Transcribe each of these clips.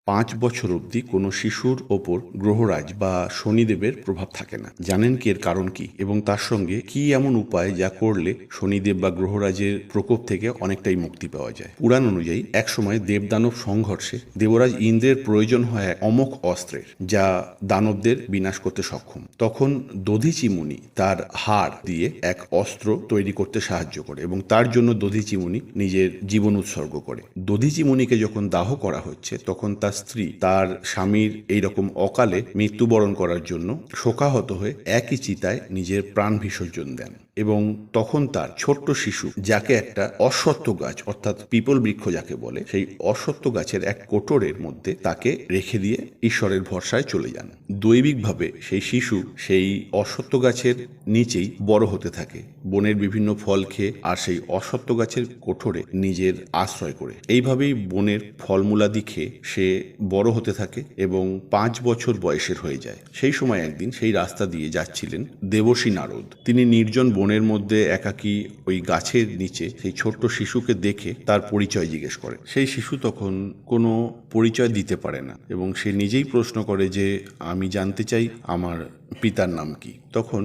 5 বছর অবধি কোনো শিশুর ওপর গ্রহরাজ বা শনিদেবের প্রভাব থাকে না। জানেন কি এর কারণ কি, এবং তার সঙ্গে কি এমন উপায় যা করলে শনিদেব বা গ্রহরাজের প্রকোপ থেকে অনেকটাই মুক্তি পাওয়া যায়? পুরাণ অনুযায়ী একসময় দেবদানব সংঘর্ষে দেবরাজ ইন্দ্রের প্রয়োজন হয় এক অমোঘ অস্ত্রের, যা দানবদের বিনাশ করতে সক্ষম। তখন দধিচি মুনি তার হাড় দিয়ে এক অস্ত্র তৈরি করতে সাহায্য করে এবং তার জন্য দধিচি মুনি নিজের জীবন উৎসর্গ করে। দধিচি মুনিকে যখন দাহ করা হচ্ছে, তখন তার স্ত্রী তার স্বামীর এইরকম অকালে মৃত্যুবরণ করার জন্য শোকাহত হয়ে একই চিতায় নিজের প্রাণ বিসর্জন দেন। এবং তখন তার ছোট্ট শিশু, যাকে একটা অশ্বত্থ গাছ অর্থাৎ পিপল বৃক্ষ যাকে বলে, সেই অশ্বত্থ গাছের এক কোটরের মধ্যে তাকে রেখে দিয়ে ঈশ্বরের ভরসায় চলে যান। দৈবিকভাবে সেই শিশু সেই অশ্বত্থ গাছের নিচেই বড় হতে থাকে, বনের বিভিন্ন ফল খেয়ে, আর সেই অশ্বত্থ গাছের কোঠরে নিজের আশ্রয় করে। এইভাবেই বনের ফলমূলাদি খেয়ে সে বড় হতে থাকে এবং 5 বছর বয়সের হয়ে যায়। সেই সময় একদিন সেই রাস্তা দিয়ে যাচ্ছিলেন দেবর্ষি নারদ। তিনি নির্জন বনের মধ্যে একাকী ওই গাছের নিচে সেই ছোট্ট শিশুকে দেখে তার পরিচয় জিজ্ঞেস করে। সেই শিশু তখন কোনো পরিচয় দিতে পারে না এবং সে নিজেই প্রশ্ন করে যে, আমি জানতে চাই আমার পিতার নাম কি। তখন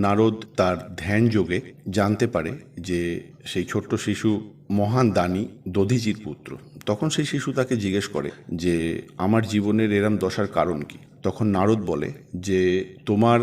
নারদ তার ধ্যান যোগে জানতে পারে যে সেই ছোট্ট শিশু মহান দানী দধিচির পুত্র। তখন সেই শিশু তাকে জিজ্ঞেস করে যে, আমার জীবনের এরম দশার কারণ কি? তখন নারদ বলে যে, তোমার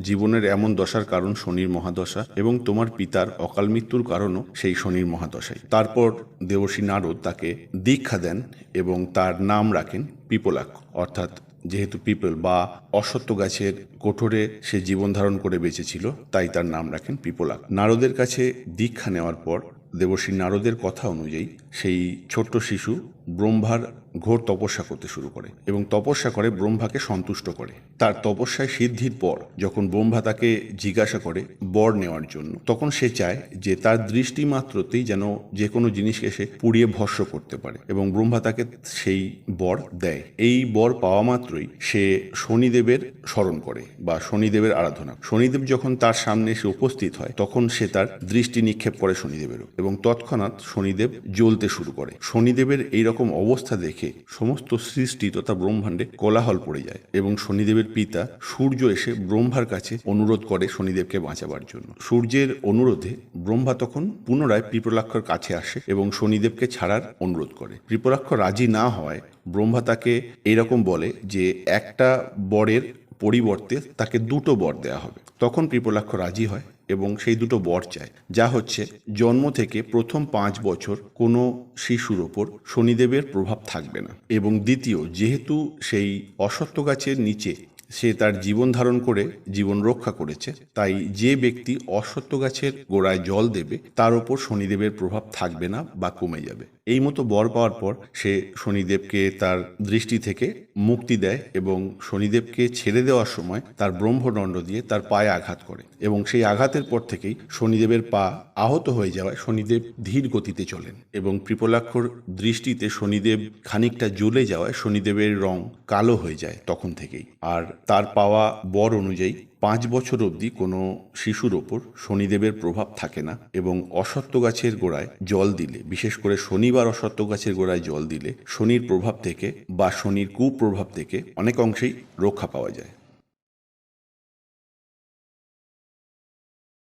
জীবনের এমন দশার কারণ শনির মহাদশা, এবং তোমার পিতার অকাল মৃত্যুর কারণও সেই শনির মহাদশাই। তারপর দেবর্ষি নারদ তাকে দীক্ষা দেন এবং তার নাম রাখেন পিপলাক্ষ, অর্থাৎ যেহেতু পিপল বা অশ্বত্থ গাছের কোঠরে সে জীবন ধারণ করে বেঁচেছিল, তাই তার নাম রাখেন পিপলাক্ষ। নারদের কাছে দীক্ষা নেওয়ার পর দেবর্ষি নারদের কথা অনুযায়ী সেই ছোট্ট শিশু ব্রহ্মার ঘোর তপস্যা করতে শুরু করে এবং তপস্যা করে ব্রহ্মাকে সন্তুষ্ট করে। তার তপস্যায় সিদ্ধির পর যখন ব্রহ্মা তাকে জিজ্ঞাসা করে বর নেওয়ার জন্য, তখন সে চায় যে তার দৃষ্টি মাত্রতেই যেন যে কোনো জিনিসকে সে পুড়িয়ে ভস্ম করতে পারে, এবং ব্রহ্মা তাকে সেই বর দেয়। এই বর পাওয়া মাত্রই সে শনিদেবের স্মরণ করে বা শনিদেবের আরাধনা। শনিদেব যখন তার সামনে এসে উপস্থিত হয়, তখন সে তার দৃষ্টি নিক্ষেপ করে শনিদেবেরও, এবং তৎক্ষণাৎ শনিদেব জ্বলতে শুরু করে। শনিদেবের এইরকম অবস্থা দেখে সমস্ত সৃষ্টি তথা ব্রহ্মাণ্ডে কোলাহল পড়ে যায় এবং শনিদেবের পিতা সূর্য এসে ব্রহ্মার কাছে অনুরোধ করে শনিদেবকে বাঁচাবার জন্য। সূর্যের অনুরোধে ব্রহ্মা তখন পুনরায় পিপলাক্ষর কাছে আসে এবং শনিদেবকে ছাড়ার অনুরোধ করে। পিপলাক্ষ রাজি না হয় ব্রহ্মা তাকে এরকম বলে যে একটা বরের পরিবর্তে তাকে 2টো বর দেয়া হবে। তখন পিপলাক্ষ রাজি হয় এবং সেই 2টো বর চায়, যা হচ্ছে জন্ম থেকে প্রথম 5 বছর কোনো শিশুর ওপর শনিদেবের প্রভাব থাকবে না, এবং দ্বিতীয়, যেহেতু সেই অশ্বত্থ গাছের নিচে সে তার জীবন ধারণ করে জীবন রক্ষা করেছে, তাই যে ব্যক্তি অশ্বত্থ গাছের গোড়ায় জল দেবে তার ওপর শনিদেবের প্রভাব থাকবে না বা কমে যাবে। এই মতো বর পাওয়ার পর সে শনিদেবকে তার দৃষ্টি থেকে মুক্তি দেয় এবং শনিদেবকে ছেড়ে দেওয়ার সময় তার ব্রহ্মদণ্ড দিয়ে তার পায়ে আঘাত করে, এবং সেই আঘাতের পর থেকেই শনিদেবের পা আহত হয়ে যাওয়ায় শনিদেব ধীর গতিতে চলেন, এবং পিপলাক্ষর দৃষ্টিতে শনিদেব খানিকটা জ্বলে যাওয়ায় শনিদেবের রং কালো হয়ে যায় তখন থেকেই। আর তার পাওয়া বর অনুযায়ী 5 বছর অবধি কোনো শিশুর ওপর শনিদেবের প্রভাব থাকে না, এবং অশ্বত্থ গাছের গোড়ায় জল দিলে, বিশেষ করে শনিবার অশ্বত্থ গাছের গোড়ায় জল দিলে শনির প্রভাব থেকে বা শনির কুপ্রভাব থেকে অনেক অংশেই রক্ষা পাওয়া যায়।